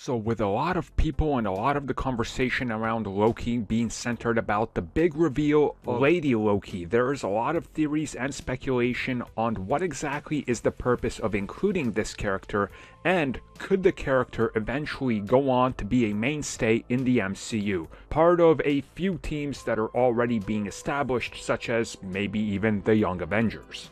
So with a lot of people and a lot of the conversation around Loki being centered about the big reveal of Lady Loki, there is a lot of theories and speculation on what exactly is the purpose of including this character, and could the character eventually go on to be a mainstay in the MCU, part of a few teams that are already being established, such as maybe even the Young Avengers.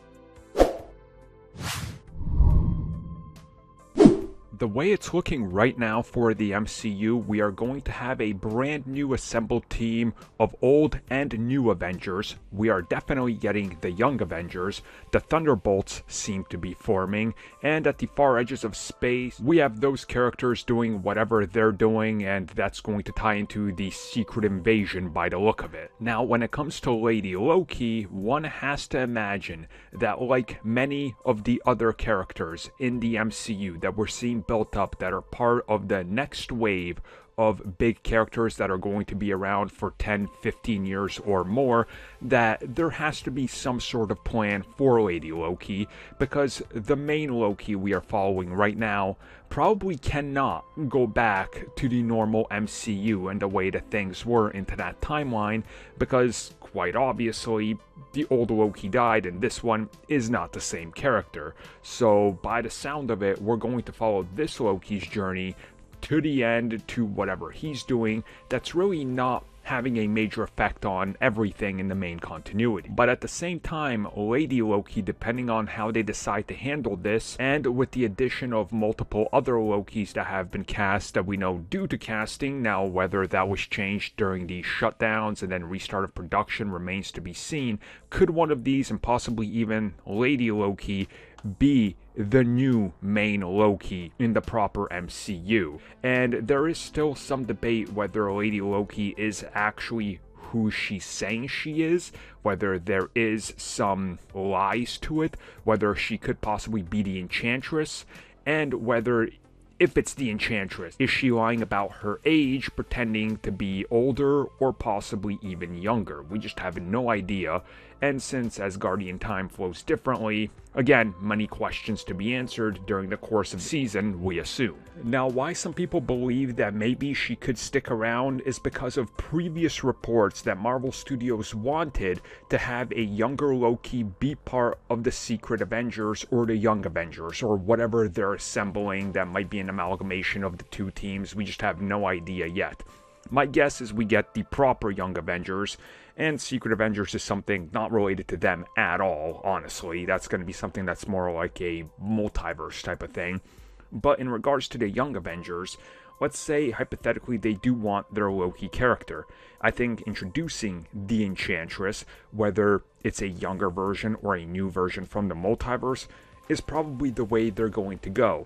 The way it's looking right now for the MCU, we are going to have a brand new assembled team of old and new Avengers. We are definitely getting the Young Avengers. The Thunderbolts seem to be forming, and at the far edges of space, we have those characters doing whatever they're doing, and that's going to tie into the Secret Invasion by the look of it. Now, when it comes to Lady Loki, one has to imagine that, like many of the other characters in the MCU that we're seeing built up that are part of the next wave of big characters that are going to be around for 10, 15 years or more, that there has to be some sort of plan for Lady Loki, because the main Loki we are following right now probably cannot go back to the normal MCU and the way that things were into that timeline, because quite obviously the old Loki died and this one is not the same character. So by the sound of it, we're going to follow this Loki's journey to the end, to whatever he's doing that's really not having a major effect on everything in the main continuity. But at the same time, Lady Loki, depending on how they decide to handle this, and with the addition of multiple other Lokis that have been cast that we know due to casting, now whether that was changed during the shutdowns and then restart of production remains to be seen, could one of these, and possibly even Lady Loki, be the new main Loki in the proper MCU? And there is still some debate whether Lady Loki is actually who she's saying she is, whether there is some lies to it, whether she could possibly be the Enchantress, and whether, if it's the Enchantress, is she lying about her age, pretending to be older, or possibly even younger? We just have no idea. And since Asgardian time flows differently, again, many questions to be answered during the course of the season, we assume. Now, why some people believe that maybe she could stick around is because of previous reports that Marvel Studios wanted to have a younger Loki be part of the Secret Avengers or the Young Avengers, or whatever they're assembling that might be an amalgamation of the two teams. We just have no idea yet. My guess is we get the proper Young Avengers, and Secret Avengers is something not related to them at all, honestly. That's going to be something that's more like a multiverse type of thing. But in regards to the Young Avengers, let's say hypothetically they do want their Loki character. I think introducing the Enchantress, whether it's a younger version or a new version from the multiverse, is probably the way they're going to go.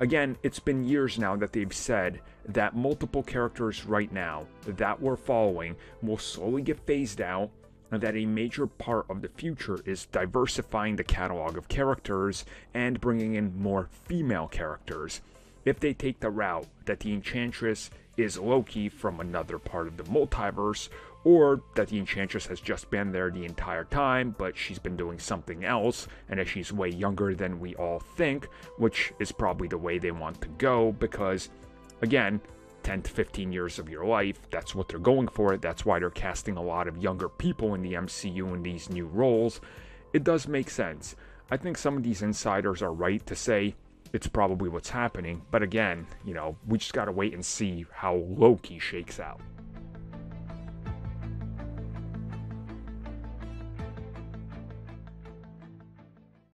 Again, it's been years now that they've said that multiple characters right now that we're following will slowly get phased out, and that a major part of the future is diversifying the catalog of characters and bringing in more female characters. If they take the route that the Enchantress is Loki from another part of the multiverse, or that the Enchantress has just been there the entire time, but she's been doing something else, and that she's way younger than we all think, which is probably the way they want to go, because, again, 10 to 15 years of your life, that's what they're going for. That's why they're casting a lot of younger people in the MCU in these new roles. It does make sense. I think some of these insiders are right to say it's probably what's happening, but again, we just gotta wait and see how Loki shakes out.